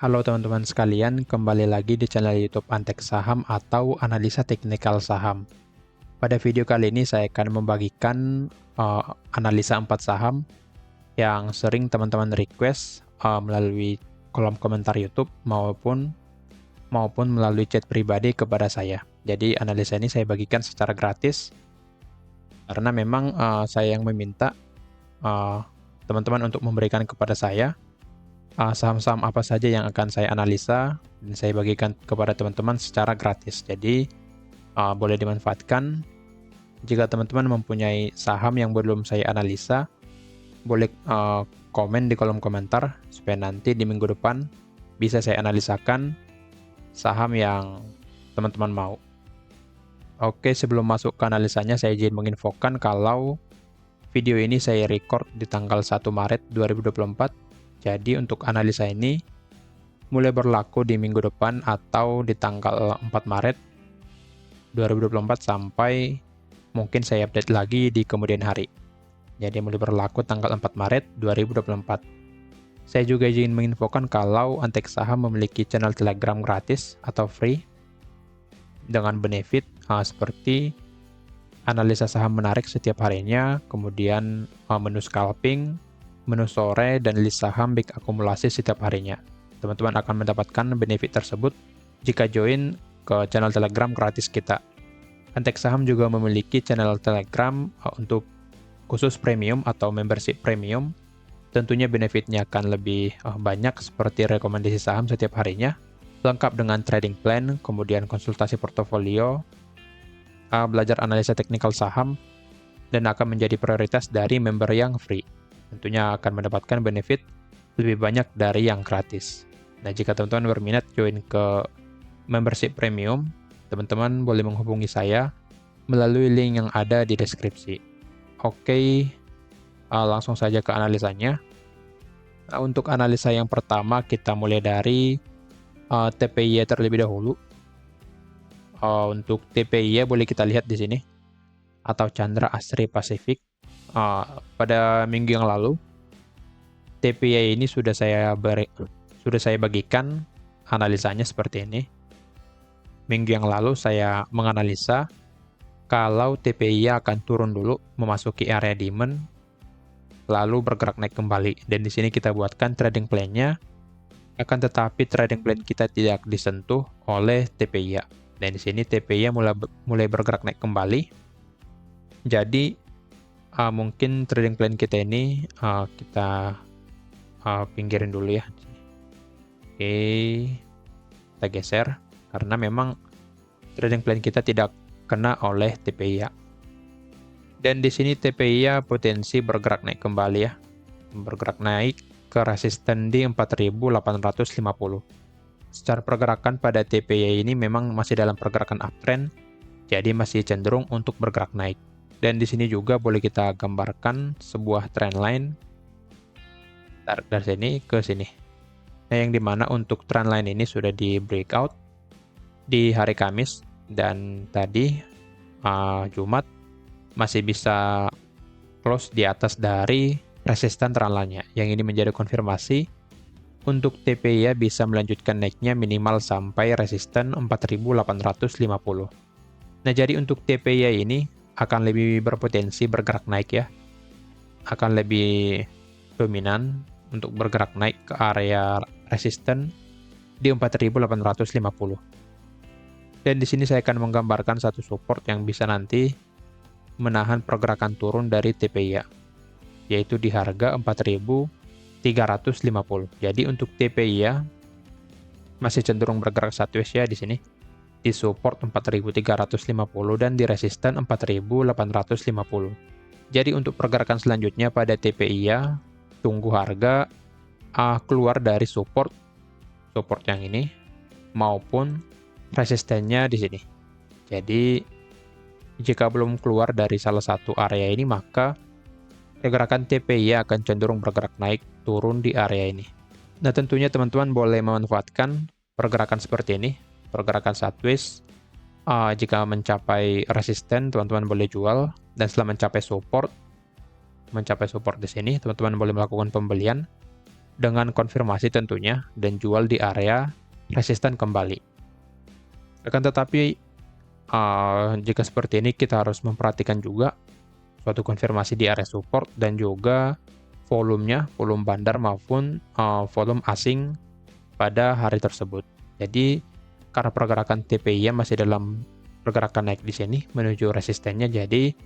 Halo teman-teman sekalian, kembali lagi di channel YouTube Antek Saham atau Analisa Teknikal Saham. Pada video kali ini saya akan membagikan analisa 4 saham yang sering teman-teman request melalui kolom komentar YouTube maupun melalui chat pribadi kepada saya. Jadi analisa ini saya bagikan secara gratis karena memang saya yang meminta teman-teman untuk memberikan kepada saya saham-saham apa saja yang akan saya analisa dan saya bagikan kepada teman-teman secara gratis. Jadi, boleh dimanfaatkan. Jika teman-teman mempunyai saham yang belum saya analisa, boleh komen di kolom komentar supaya nanti di minggu depan bisa saya analisakan saham yang teman-teman mau. Oke, sebelum masuk ke analisanya, saya izin menginfokan kalau video ini saya record di tanggal 1 Maret 2024. Jadi untuk analisa ini mulai berlaku di minggu depan atau di tanggal 4 Maret 2024 sampai mungkin saya update lagi di kemudian hari. Jadi mulai berlaku tanggal 4 Maret 2024. Saya juga ingin menginfokan kalau Antek Saham memiliki channel Telegram gratis atau free dengan benefit seperti analisa saham menarik setiap harinya, kemudian menu scalping, menu sore, dan list saham big akumulasi setiap harinya. Teman-teman akan mendapatkan benefit tersebut jika join ke channel Telegram gratis kita. Antek Saham juga memiliki channel Telegram untuk khusus premium atau membership premium. Tentunya benefitnya akan lebih banyak seperti rekomendasi saham setiap harinya, lengkap dengan trading plan, kemudian konsultasi portofolio, belajar analisa teknikal saham, dan akan menjadi prioritas dari member yang free. Tentunya akan mendapatkan benefit lebih banyak dari yang gratis. Nah, jika teman-teman berminat join ke membership premium, teman-teman boleh menghubungi saya melalui link yang ada di deskripsi. Oke, langsung saja ke analisanya. Nah, untuk analisa yang pertama, kita mulai dari TPY terlebih dahulu. Untuk TPY boleh kita lihat di sini, atau Chandra Asri Pasifik. Pada minggu yang lalu, TPY ini sudah saya bagikan analisanya seperti ini. Minggu yang lalu saya menganalisa kalau TPY akan turun dulu memasuki area demand, lalu bergerak naik kembali. Dan di sini kita buatkan trading plan-nya, akan tetapi trading plan kita tidak disentuh oleh TPY. Dan di sini TPY mulai bergerak naik kembali. Jadi mungkin trading plan kita ini kita pinggirin dulu ya. Oke, kita geser karena memang trading plan kita tidak kena oleh TPY. Dan di sini TPY potensi bergerak naik kembali ya, bergerak naik ke resisten di 4.850. Secara pergerakan pada TPY ini memang masih dalam pergerakan uptrend, jadi masih cenderung untuk bergerak naik. Dan di sini juga boleh kita gambarkan sebuah trend line tarik dari sini ke sini. Nah, yang dimana untuk trend line ini sudah di breakout di hari Kamis dan tadi Jumat masih bisa close di atas dari resisten trend line-nya. Yang ini menjadi konfirmasi untuk TPY bisa melanjutkan naiknya minimal sampai resisten 4.850. Nah, jadi untuk TPY ini akan lebih berpotensi bergerak naik ya. Akan lebih dominan untuk bergerak naik ke area resisten di 4.850. Dan di sini saya akan menggambarkan satu support yang bisa nanti menahan pergerakan turun dari TPY, yaitu di harga 4.350. Jadi untuk TPY masih cenderung bergerak sideways ya di sini. Di support 4.350 dan di resisten 4.850. Jadi untuk pergerakan selanjutnya pada TPY, tunggu harga keluar dari support yang ini maupun resistennya di sini. Jadi jika belum keluar dari salah satu area ini, maka pergerakan TPY akan cenderung bergerak naik turun di area ini. Nah, tentunya teman-teman boleh memanfaatkan pergerakan seperti ini, pergerakan sideways. Jika mencapai resisten, teman-teman boleh jual, dan setelah mencapai support di sini, teman-teman boleh melakukan pembelian. dengan konfirmasi tentunya, dan jual di area resisten kembali. Akan tetapi, jika seperti ini kita harus memperhatikan juga suatu konfirmasi di area support dan juga volumenya, volume bandar maupun volume asing pada hari tersebut. Jadi karena pergerakan TPI masih dalam pergerakan naik di sini menuju resistennya, jadi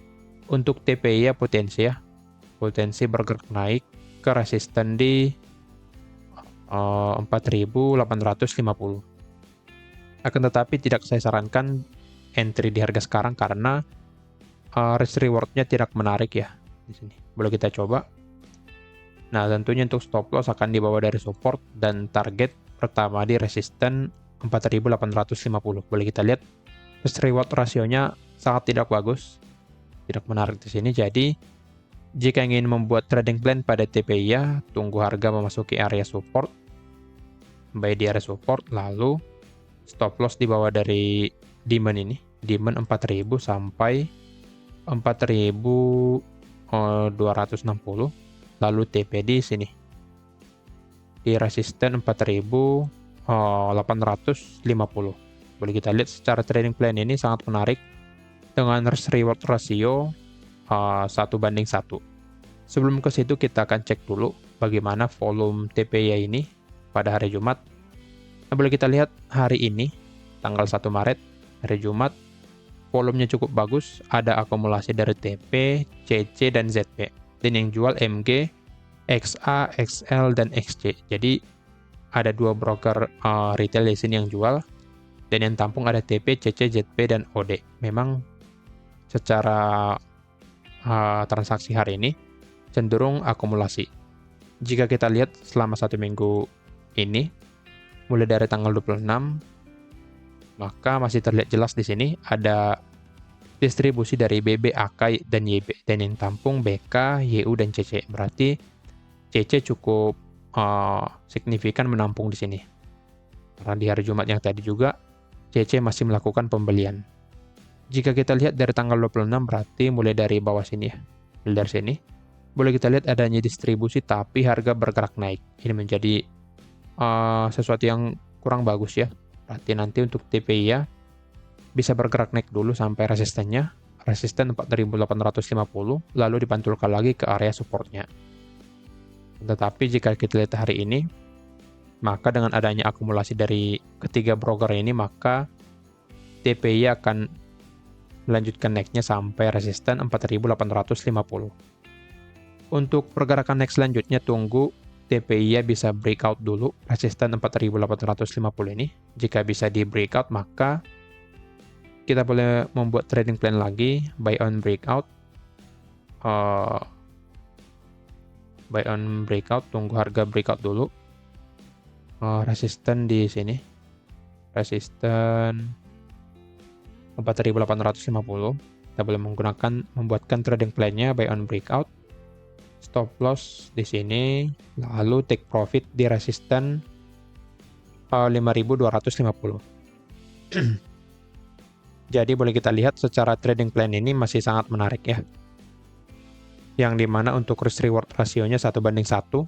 untuk TPI potensi bergerak naik ke resisten di 4.850. Akan tetapi tidak saya sarankan entry di harga sekarang karena risk reward-nya tidak menarik ya di sini. Boleh kita coba. Nah, tentunya untuk stop loss akan dibawa dari support dan target pertama di resisten 4.850. Boleh kita lihat risk reward rasionya sangat tidak bagus, tidak menarik di sini. Jadi jika ingin membuat trading plan pada TPI, tunggu harga memasuki area support, buy di area support, lalu stop loss di bawah dari demand ini, demand 4.000 sampai 4.260, lalu TP di sini di resisten 4.850. Boleh kita lihat secara trading plan ini sangat menarik dengan risk reward rasio 1:1. Sebelum ke situ kita akan cek dulu bagaimana volume TPI ini pada hari Jumat. Nah, boleh kita lihat hari ini tanggal 1 Maret hari Jumat volumenya cukup bagus, ada akumulasi dari TP, CC dan ZP. Dan yang jual MG, XA, XL dan XC. Jadi ada dua broker retail di sini yang jual, dan yang tampung ada TP, CC, ZP dan OD. Memang secara transaksi hari ini cenderung akumulasi. Jika kita lihat selama 1 minggu ini, mulai dari tanggal 26, maka masih terlihat jelas di sini ada distribusi dari BB, AK, dan YB, dan yang tampung BK, YU, dan CC. Berarti CC cukup signifikan menampung di sini. Karena di hari Jumat yang tadi juga CC masih melakukan pembelian. Jika kita lihat dari tanggal 26 berarti mulai dari bawah sini ya. Mulai dari sini boleh kita lihat adanya distribusi tapi harga bergerak naik. Ini menjadi sesuatu yang kurang bagus ya. Berarti nanti untuk TPI ya bisa bergerak naik dulu sampai resistennya, resisten 4.850, lalu dipantulkan lagi ke area supportnya. Tetapi jika kita lihat hari ini, maka dengan adanya akumulasi dari ketiga broker ini, maka TPI akan melanjutkan naiknya sampai resisten 4.850. Untuk pergerakan naik selanjutnya, tunggu TPI bisa breakout dulu resisten 4.850 ini. Jika bisa di breakout, maka kita boleh membuat trading plan lagi, buy on breakout. Buy on breakout, tunggu harga breakout dulu. Resisten di sini. Resisten 4.850. Kita boleh membuatkan trading plan-nya buy on breakout. Stop loss di sini, lalu take profit di resisten 5.250. Jadi boleh kita lihat secara trading plan ini masih sangat menarik ya. Yang dimana untuk risk reward rasionya 1:1,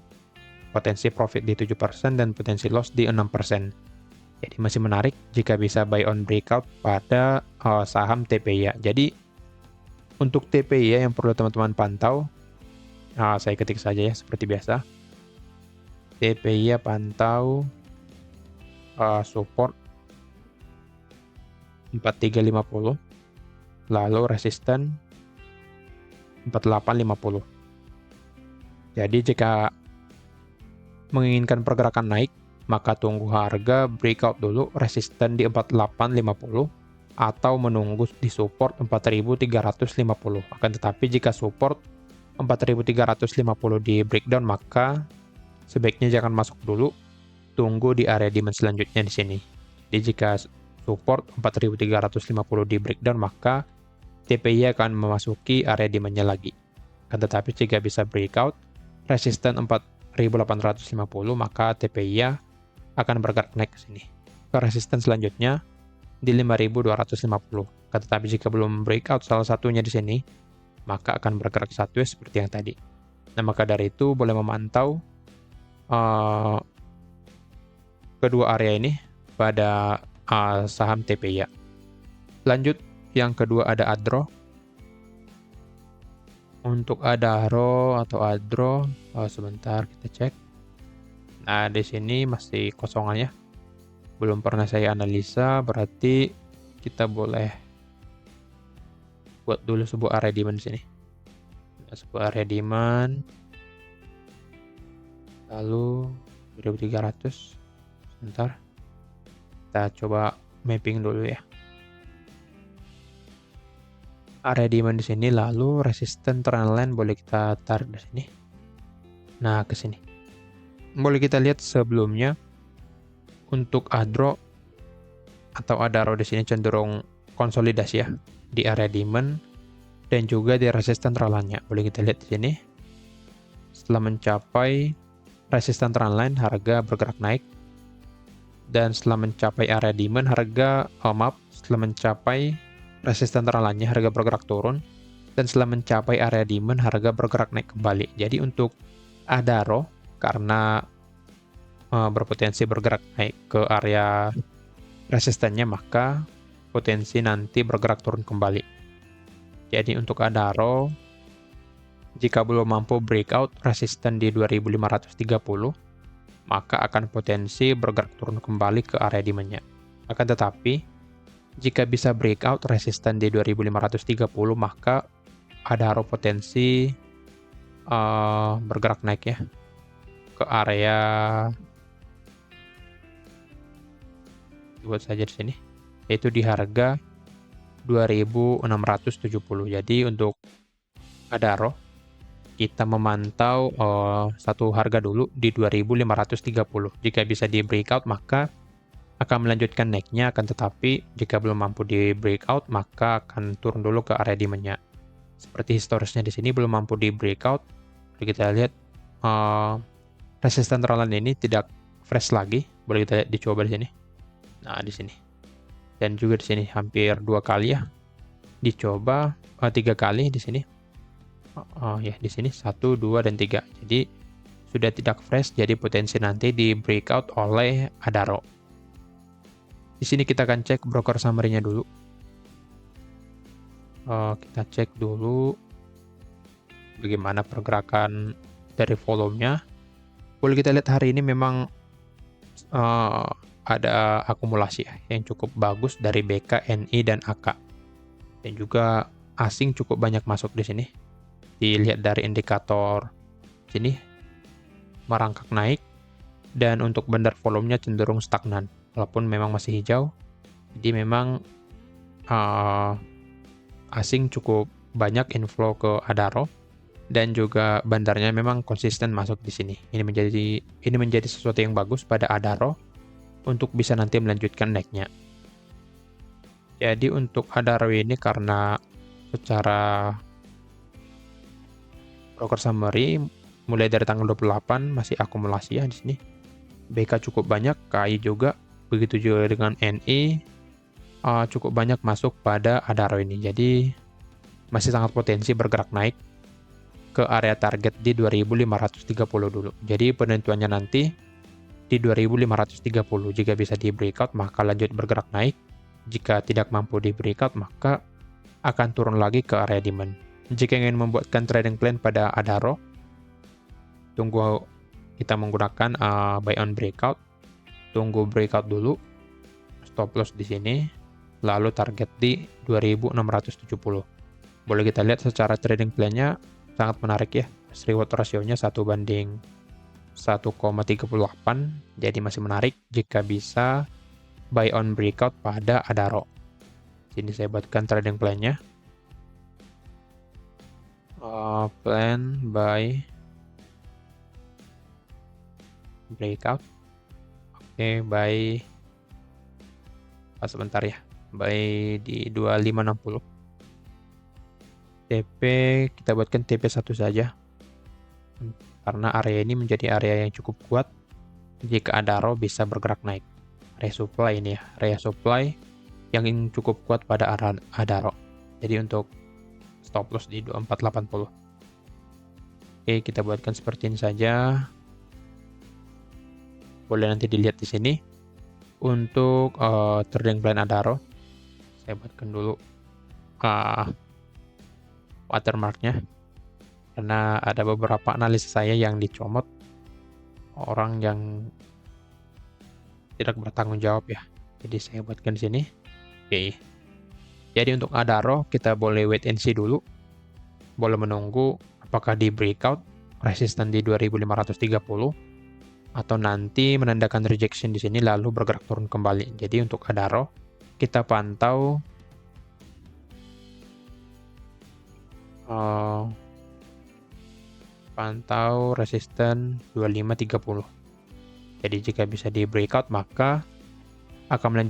potensi profit di 7% dan potensi loss di 6%. Jadi masih menarik jika bisa buy on breakout pada saham TPI. Jadi untuk TPI yang perlu teman-teman pantau, saya ketik saja ya seperti biasa. TPI pantau support 4350, lalu resisten 4850. Jadi jika menginginkan pergerakan naik, maka tunggu harga breakout dulu resisten di 4850 atau menunggu di support 4350. Akan tetapi jika support 4350 di breakdown, maka sebaiknya jangan masuk dulu, tunggu di area demand selanjutnya di sini. Jadi jika support 4350 di breakdown, maka TPI akan memasuki area demand-nya lagi. Akan tetapi jika bisa breakout resisten 4850, maka TPI akan bergerak naik ke sini. Ke resisten selanjutnya di 5250. Akan tetapi jika belum breakout salah satunya di sini, maka akan bergerak sideways seperti yang tadi. Nah, maka dari itu boleh memantau uh, kedua area ini pada saham TPIA. Lanjut, yang kedua ada ADRO. Untuk ADARO atau ADRO, sebentar kita cek. Nah, di sini masih kosongannya. Belum pernah saya analisa, berarti kita boleh buat dulu sebuah area demand di sini. Nah, sebuah area demand. Lalu 2300. Sebentar. Kita coba mapping dulu ya. Area demand di sini, lalu resisten trendline boleh kita tarik di sini. Nah, ke sini. Boleh kita lihat sebelumnya untuk ADRO atau ADARO di sini cenderung konsolidasi ya di area demand dan juga di resisten trendline-nya. Boleh kita lihat di sini. Setelah mencapai resisten trendline, harga bergerak naik. Dan setelah mencapai area demand, setelah mencapai resisten trendline-nya, harga bergerak turun. Dan setelah mencapai area demand, harga bergerak naik kembali. Jadi untuk ADARO, karena berpotensi bergerak naik ke area resistennya, maka potensi nanti bergerak turun kembali. Jadi untuk ADARO, jika belum mampu breakout resisten di 2530, maka akan potensi bergerak turun kembali ke area demand-nya. Akan tetapi, jika bisa breakout resisten di 2530, maka ADARO potensi bergerak naik ya ke area, buat saja di sini, yaitu di harga 2670. Jadi untuk ADARO kita memantau satu harga dulu di 2530. Jika bisa di breakout maka akan melanjutkan naiknya, akan tetapi jika belum mampu di breakout maka akan turun dulu ke area demand-nya. Seperti historisnya di sini belum mampu di breakout. Kita lihat resisten trendline ini tidak fresh lagi. Boleh kita lihat, dicoba di sini. Nah, di sini. Dan juga di sini hampir 2 kali ya. Dicoba 3 kali di sini. Ya, di sini 1, 2, dan 3. Jadi sudah tidak fresh, jadi potensi nanti di breakout oleh ADARO. Di sini kita akan cek broker summary-nya dulu. Kita cek dulu bagaimana pergerakan dari volumenya. Boleh kita lihat hari ini memang ada akumulasi yang cukup bagus dari BK, NI, dan AK. Dan juga asing cukup banyak masuk di sini. Dilihat dari indikator sini merangkak naik, dan untuk bandar volumenya cenderung stagnan walaupun memang masih hijau. Jadi memang asing cukup banyak inflow ke ADARO, dan juga bandarnya memang konsisten masuk di sini. Ini menjadi sesuatu yang bagus pada ADARO untuk bisa nanti melanjutkan naiknya. Jadi untuk ADARO ini, karena secara broker summary mulai dari tanggal 28 masih akumulasi ya di sini. BK cukup banyak, KI juga, begitu juga dengan NI cukup banyak masuk pada ADARO ini. Jadi masih sangat potensi bergerak naik ke area target di 2530 dulu. Jadi penentuannya nanti di 2530. Jika bisa di breakout maka lanjut bergerak naik. Jika tidak mampu di breakout maka akan turun lagi ke area demand. Jika ingin membuatkan trading plan pada ADARO, tunggu kita menggunakan buy on breakout. Tunggu breakout dulu, stop loss di sini, lalu target di 2670. Boleh kita lihat secara trading plan-nya sangat menarik ya. Reward ratio-nya 1:1,38, jadi masih menarik jika bisa buy on breakout pada ADARO. Sini saya buatkan trading plan-nya. Plan buy breakout. Oke, buy sebentar ya. Buy di 2560. TP kita buatkan TP 1 saja. Karena area ini menjadi area yang cukup kuat jika ADARO bisa bergerak naik. Area supply ini ya, area supply yang cukup kuat pada ADARO. Jadi untuk stop loss di 2480. Oke, kita buatkan seperti ini saja. Boleh nanti dilihat di sini. Untuk trading plan Adaro, saya buatkan dulu watermarknya, karena ada beberapa analis saya yang dicomot orang yang tidak bertanggung jawab ya. Jadi saya buatkan di sini. Oke. Jadi untuk Adaro kita boleh wait and see dulu. Boleh menunggu apakah di breakout resisten di 2530 atau nanti menandakan rejection di sini lalu bergerak turun kembali. Jadi untuk Adaro kita pantau resisten 2530. Jadi jika bisa di breakout maka akan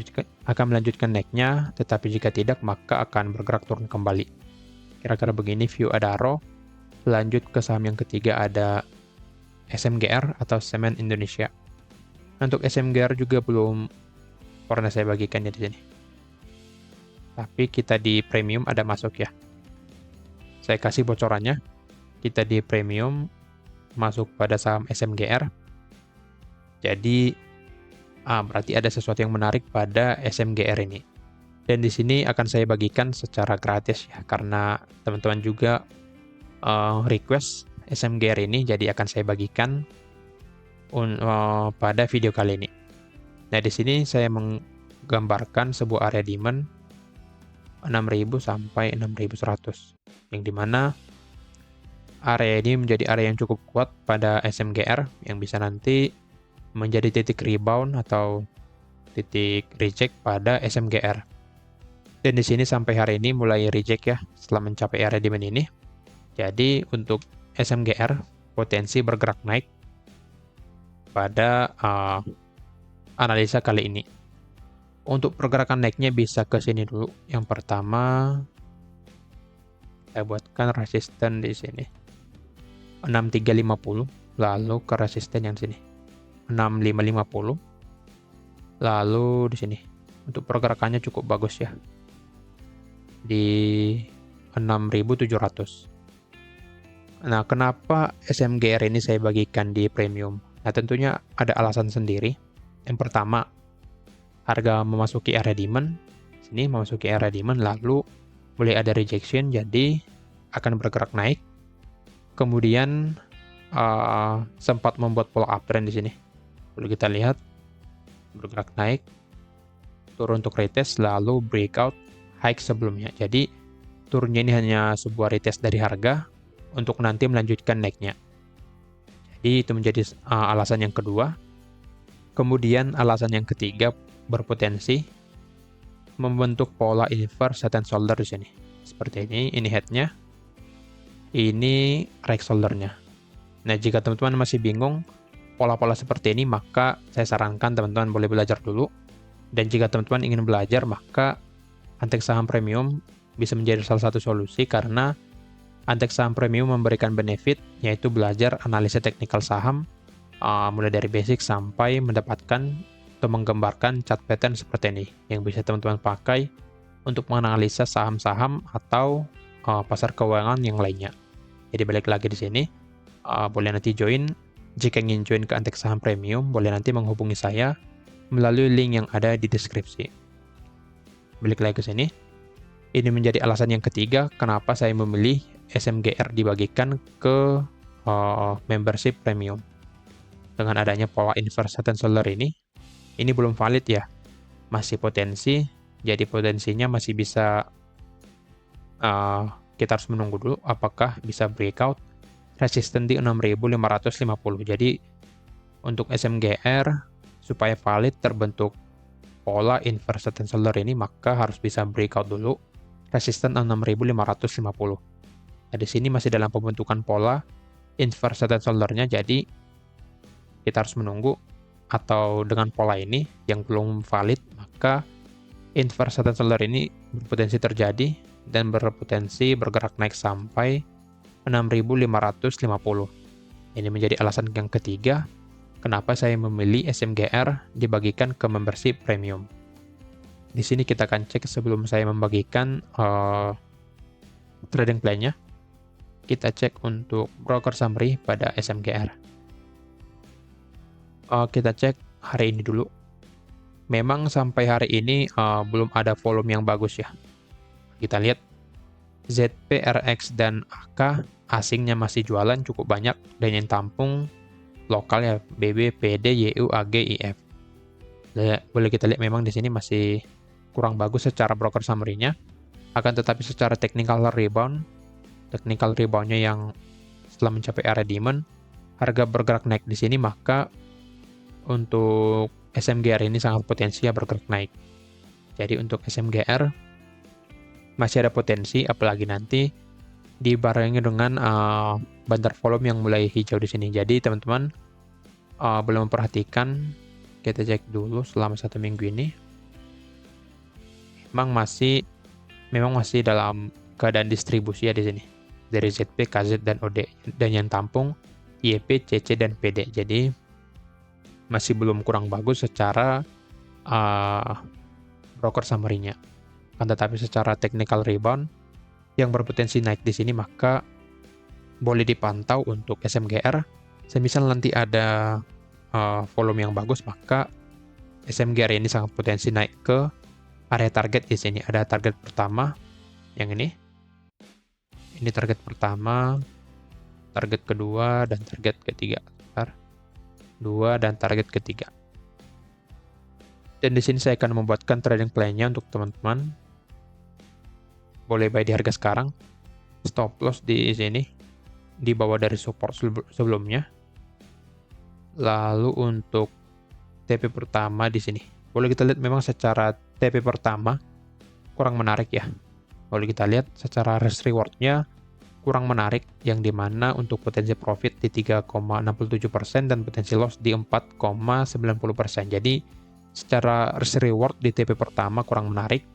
melanjutkan naiknya, tetapi jika tidak maka akan bergerak turun kembali. Kira-kira begini view Adaro. Lanjut ke saham yang ketiga ada SMGR atau Semen Indonesia. Untuk SMGR juga belum pernah saya bagikan ya di sini. Tapi kita di premium ada masuk ya. Saya kasih bocorannya. Kita di premium masuk pada saham SMGR. Jadi berarti ada sesuatu yang menarik pada SMGR ini. Dan di sini akan saya bagikan secara gratis ya, karena teman-teman juga request SMGR ini, jadi akan saya bagikan pada video kali ini. Nah, di sini saya menggambarkan sebuah area demand 6.000 sampai 6.100, yang dimana area ini menjadi area yang cukup kuat pada SMGR, yang bisa nanti menjadi titik rebound atau titik reject pada SMGR. Dan di sini sampai hari ini mulai reject ya, setelah mencapai area demand ini. Jadi untuk SMGR potensi bergerak naik pada analisa kali ini. Untuk pergerakan naiknya bisa ke sini dulu. Yang pertama saya buatkan resisten di sini 6350, lalu ke resisten yang sini 6550, lalu di sini untuk pergerakannya cukup bagus ya di 6700. Nah, kenapa SMGR ini saya bagikan di premium? Nah, tentunya ada alasan sendiri. Yang pertama, harga memasuki area demand. Sini memasuki area demand, lalu boleh ada rejection, jadi akan bergerak naik. Kemudian sempat membuat pola uptrend di sini. Boleh kita lihat bergerak naik, turun untuk retest, lalu breakout high sebelumnya. Jadi turunnya ini hanya sebuah retest dari harga untuk nanti melanjutkan naiknya. Jadi itu menjadi alasan yang kedua. Kemudian alasan yang ketiga, berpotensi membentuk pola inverse head and shoulder di sini. Seperti ini headnya, ini right shouldernya. Nah, jika teman-teman masih bingung pola-pola seperti ini, maka saya sarankan teman-teman boleh belajar dulu. Dan jika teman-teman ingin belajar, maka Antek Saham Premium bisa menjadi salah satu solusi, karena Antek Saham Premium memberikan benefit, yaitu belajar analisa teknikal saham, mulai dari basic sampai mendapatkan atau menggambarkan chart pattern seperti ini, yang bisa teman-teman pakai untuk menganalisa saham-saham atau pasar keuangan yang lainnya. Jadi balik lagi di sini, boleh nanti join. Jika ingin join ke Antek Saham Premium, boleh nanti menghubungi saya melalui link yang ada di deskripsi. Balik lagi ke sini. Ini menjadi alasan yang ketiga kenapa saya memilih SMGR dibagikan ke membership premium. Dengan adanya pola inverse head and shoulder ini belum valid ya, masih potensi. Jadi potensinya masih bisa, kita harus menunggu dulu apakah bisa breakout resisten di 6550. Jadi untuk SMGR supaya valid terbentuk pola inverse head and shoulder ini, maka harus bisa breakout dulu resisten 6550. Nah, di sini masih dalam pembentukan pola inverse head and shoulder-nya, jadi kita harus menunggu. Atau dengan pola ini yang belum valid, maka inverse head and shoulder ini berpotensi terjadi dan berpotensi bergerak naik sampai 6550. Ini menjadi alasan yang ketiga kenapa saya memilih SMGR dibagikan ke membership premium. Di sini kita akan cek sebelum saya membagikan trading plan-nya. Kita cek untuk broker summary pada SMGR. Kita cek hari ini dulu. Memang sampai hari ini belum ada volume yang bagus ya. Kita lihat ZP, RX, dan AK asingnya masih jualan cukup banyak, dan yang tampung lokal ya BB, PD, YU, AG, IF. Boleh kita lihat memang di sini masih kurang bagus secara broker summary-nya. Akan tetapi secara technical rebound-nya yang setelah mencapai area demand, harga bergerak naik di sini, maka untuk SMGR ini sangat potensial bergerak naik. Jadi untuk SMGR masih ada potensi, apalagi nanti dibarengi dengan bandar volume yang mulai hijau di sini. Jadi teman-teman belum memperhatikan, kita cek dulu selama 1 minggu ini. Memang masih dalam keadaan distribusi ya di sini. Dari ZP, KZ, dan OD. Dan yang tampung YP, CC, dan PD. Jadi masih belum kurang bagus secara broker summary-nya. Tetapi secara technical rebound yang berpotensi naik di sini, maka boleh dipantau untuk SMGR. Semisal nanti ada volume yang bagus, maka SMGR ini sangat potensi naik ke area target di sini. Ada target pertama yang ini. Ini target pertama, target kedua, dan target ketiga. Dua dan target ketiga. Dan di sini saya akan membuatkan trading plan-nya untuk teman-teman. Boleh buy di harga sekarang. Stop loss di sini, di bawah dari support sebelumnya. Lalu untuk TP pertama di sini, boleh kita lihat memang secara TP pertama kurang menarik ya. Boleh kita lihat secara risk reward-nya kurang menarik, yang dimana untuk potensi profit di 3,67% dan potensi loss di 4,90%. Jadi secara risk reward di TP pertama kurang menarik.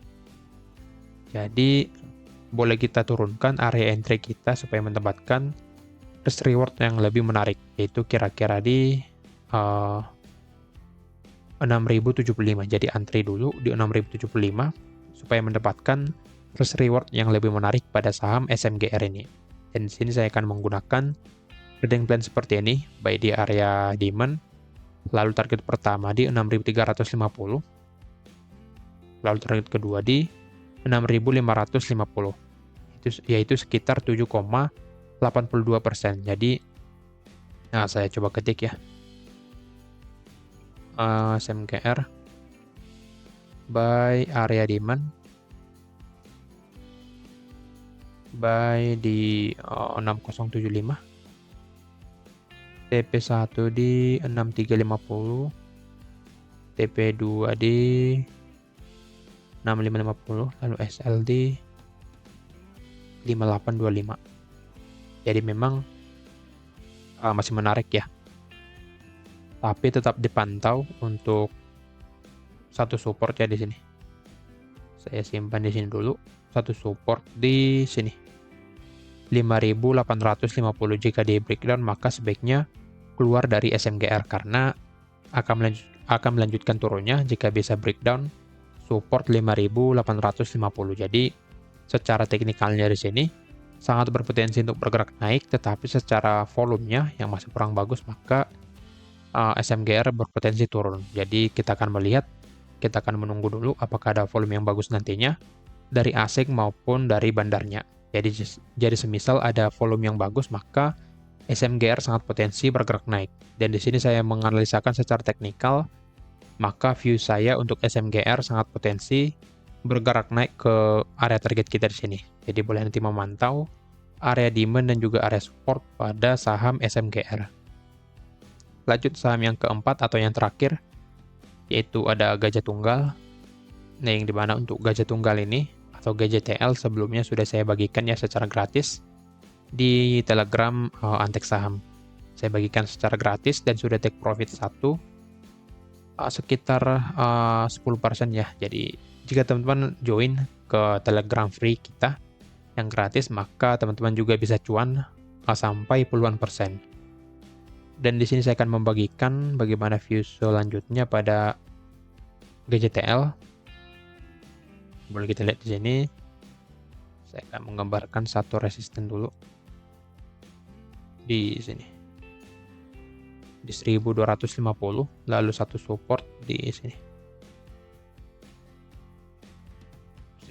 Jadi boleh kita turunkan area entry kita supaya mendapatkan risk reward yang lebih menarik, yaitu kira-kira di 6.075. Jadi antri dulu di 6.075 supaya mendapatkan risk reward yang lebih menarik pada saham SMGR ini. Dan di sini saya akan menggunakan trading plan seperti ini, baik di area demand, lalu target pertama di 6.350, lalu target kedua di 6.550, yaitu sekitar 7,82%. Jadi, nah saya coba ketik ya, SMGR buy area demand, buy di 6075, TP1 di 6350, TP2 di 6550, lalu SL di 5825. Jadi memang masih menarik ya. Tapi tetap dipantau untuk satu support ya di sini. Saya simpan di sini dulu. Satu support di sini. 5.850. Jika di breakdown, maka sebaiknya keluar dari SMGR karena akan melanjutkan turunnya jika bisa breakdown support 5.850. Jadi secara teknikalnya di sini sangat berpotensi untuk bergerak naik, tetapi secara volumenya yang masih kurang bagus, maka SMGR berpotensi turun. Jadi kita akan menunggu dulu apakah ada volume yang bagus nantinya dari asing maupun dari bandarnya. Jadi semisal ada volume yang bagus, maka SMGR sangat potensi bergerak naik. Dan di sini saya menganalisakan secara teknikal, maka view saya untuk SMGR sangat potensi bergerak naik ke area target kita di sini. Jadi boleh nanti memantau area demand dan juga area support pada saham SMGR. Lanjut saham yang keempat atau yang terakhir, yaitu ada Gajah Tunggal. Nah, yang dimana untuk Gajah Tunggal ini atau GJTL sebelumnya sudah saya bagikan ya secara gratis di Telegram Antek Saham. Saya bagikan secara gratis dan sudah take profit 1 sekitar 10% ya. Jadi jika teman-teman join ke Telegram free kita yang gratis, maka teman-teman juga bisa cuan sampai puluhan persen. Dan di sini saya akan membagikan bagaimana view selanjutnya pada GJTL. Boleh kita lihat di sini. Saya akan menggambarkan satu resisten dulu di sini. di 1250, lalu satu support di sini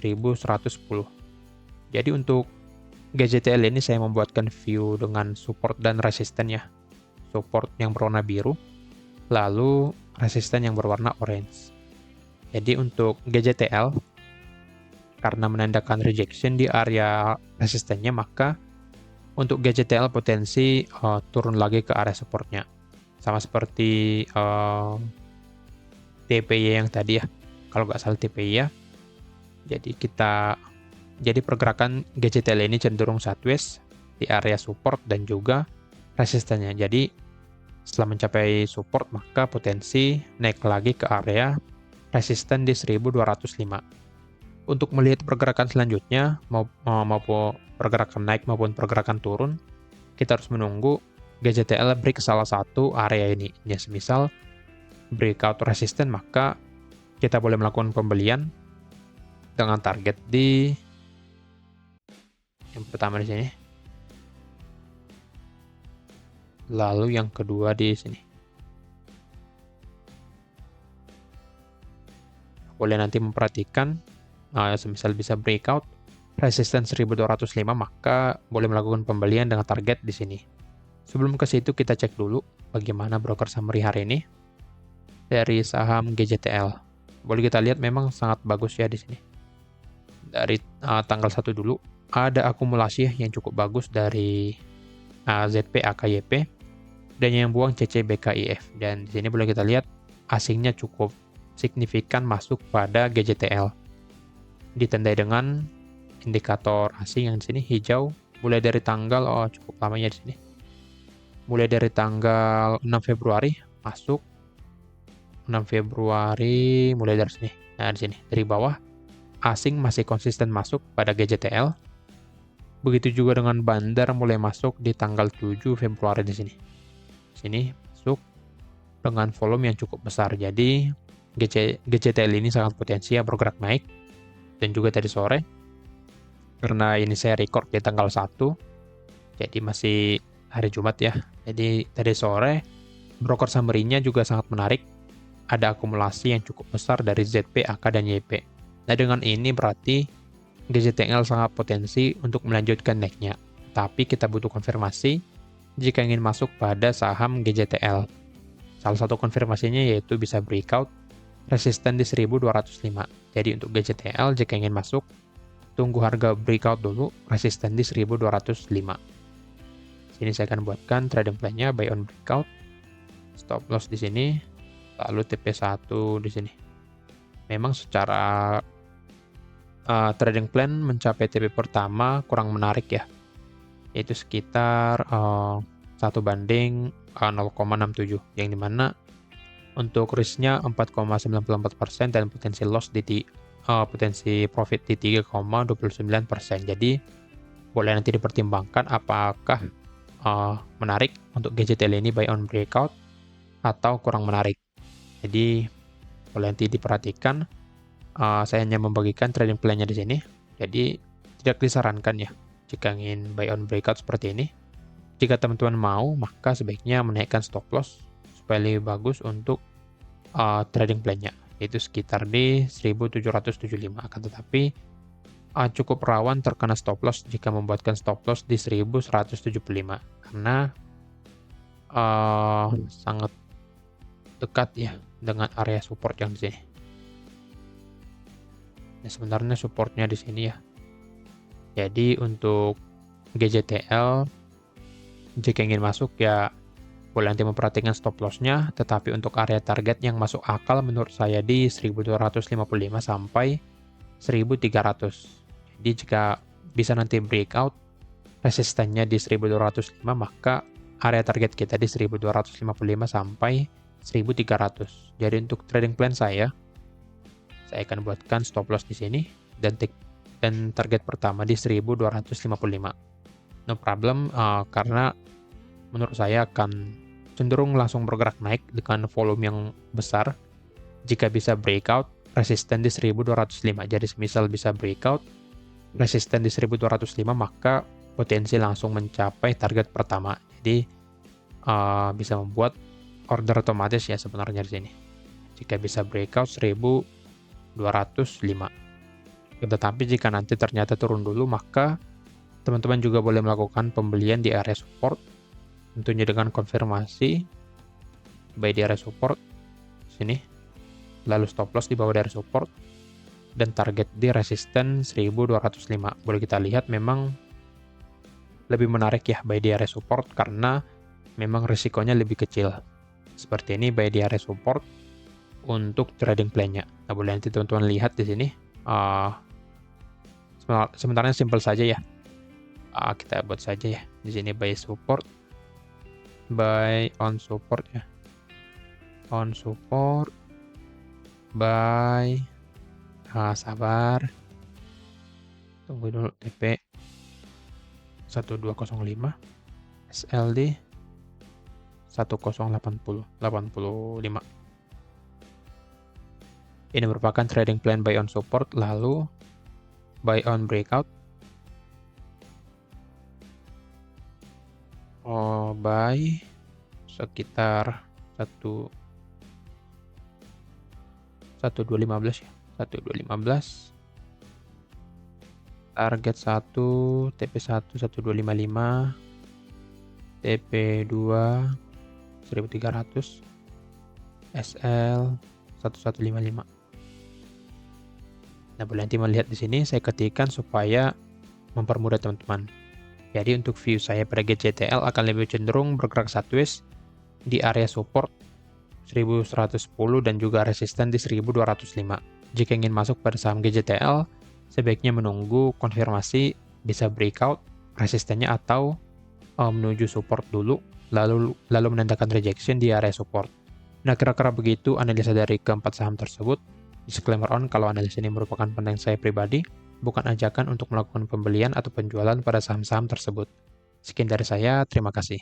1110. Jadi untuk GJTL ini saya membuatkan view dengan support dan resisten ya. Support yang berwarna biru, lalu resisten yang berwarna orange. Jadi untuk GJTL, karena menandakan rejection di area resistennya, maka untuk GJTL potensi turun lagi ke area supportnya. Sama seperti TPY yang tadi ya, kalau nggak salah TPY ya. Jadi pergerakan GJTL ini cenderung sideways di area support dan juga resistennya. Jadi setelah mencapai support, maka potensi naik lagi ke area resisten di 1205. Untuk melihat pergerakan selanjutnya, maupun pergerakan naik maupun pergerakan turun, kita harus menunggu GJTL break salah satu area ini. Ya, semisal breakout resisten, maka kita boleh melakukan pembelian dengan target di yang pertama di sini, lalu yang kedua di sini. Boleh nanti memperhatikan, semisal bisa breakout resisten 1205, maka boleh melakukan pembelian dengan target di sini. Sebelum ke situ, kita cek dulu bagaimana broker summary hari ini dari saham GJTL. Boleh kita lihat memang sangat bagus ya di sini. Dari tanggal 1 dulu, ada akumulasi yang cukup bagus dari ZP, AKYP, dan yang buang CCBKIF. Dan di sini boleh kita lihat asingnya cukup signifikan masuk pada GJTL. Ditandai dengan indikator asing yang di sini hijau, mulai dari tanggal cukup lamanya di sini. Mulai dari tanggal 6 Februari masuk 6 Februari mulai dari sini. Nah, di sini dari bawah asing masih konsisten masuk pada GJTL. Begitu juga dengan bandar mulai masuk di tanggal 7 Februari di sini. Sini masuk dengan volume yang cukup besar. Jadi GJTL ini sangat potensial bergerak naik. Dan juga tadi sore, karena ini saya record di tanggal 1, jadi masih hari Jumat ya. Jadi tadi sore broker summary-nya juga sangat menarik. Ada akumulasi yang cukup besar dari ZP, AK, dan YP. Nah, dengan ini berarti GJTL sangat potensi untuk melanjutkan naiknya. Tapi kita butuh konfirmasi jika ingin masuk pada saham GJTL. Salah satu konfirmasinya yaitu bisa breakout resisten di 1205. Jadi untuk GJTL jika ingin masuk, tunggu harga breakout dulu resisten di 1205. Sini saya akan buatkan trading plan-nya buy on breakout, stop loss di sini, lalu TP1 di sini. Memang secara trading plan mencapai TP pertama kurang menarik ya, yaitu sekitar 1:0,67, yang dimana untuk risknya 4,94% dan potensi loss potensi profit di 3,29%. Jadi boleh nanti dipertimbangkan apakah menarik untuk GJTL ini buy on breakout atau kurang menarik. Jadi boleh nanti diperhatikan. Saya hanya membagikan trading plan-nya di sini. Jadi tidak disarankan ya jika ingin buy on breakout seperti ini. Jika teman-teman mau, maka sebaiknya menaikkan stop loss supaya lebih bagus untuk trading plan-nya, yaitu sekitar di 1775. Akan tetapi cukup rawan terkena stop loss jika membuatkan stop loss di 1175 karena sangat dekat ya dengan area support yang di sini. Nah, sebenarnya supportnya di sini ya. Jadi untuk GJTL jika ingin masuk ya boleh nanti memperhatikan stop loss-nya, tetapi untuk area target yang masuk akal menurut saya di 1255 sampai 1300. Jadi jika bisa nanti breakout resistennya di 1205, maka area target kita di 1255 sampai 1300. Jadi untuk trading plan saya akan buatkan stop loss di sini dan target pertama di 1255. No problem, karena menurut saya akan cenderung langsung bergerak naik dengan volume yang besar jika bisa breakout resisten di 1205. Jadi semisal bisa breakout resisten di 1205, maka potensi langsung mencapai target pertama. Jadi bisa membuat order otomatis ya sebenarnya di sini. Jika bisa breakout 1205. Tetapi jika nanti ternyata turun dulu, maka teman-teman juga boleh melakukan pembelian di area support, tentunya dengan konfirmasi buy di area support sini, lalu stop loss di bawah dari support, dan target di resisten 1205. Boleh kita lihat memang lebih menarik ya buy di area support karena memang risikonya lebih kecil. Seperti ini buy di area support untuk trading plan-nya. Nah, boleh nanti teman-teman lihat di sini. Sebenarnya simple saja ya. Kita buat saja ya. Di sini buy support, buy on support ya. On support, buy. Sabar. Tunggu dulu TP 1205, SLD 1085. Ini merupakan trading plan buy on support, lalu buy on breakout. Buy sekitar 1215 ya. 1215. Target 1, TP1 1255, TP2 1300, SL 1155. Nah, boleh nanti melihat di sini saya ketikkan supaya mempermudah teman-teman. Jadi untuk view saya pada GCTL akan lebih cenderung bergerak sideways di area support 1110 dan juga resisten di 1205. Jika ingin masuk pada saham GCTL, sebaiknya menunggu konfirmasi bisa breakout resistennya atau menuju support dulu, lalu menandakan rejection di area support. Nah, kira-kira begitu analisa dari keempat saham tersebut. Disclaimer on, kalau analisa ini merupakan pandangan saya pribadi, bukan ajakan untuk melakukan pembelian atau penjualan pada saham-saham tersebut. Sekian dari saya, terima kasih.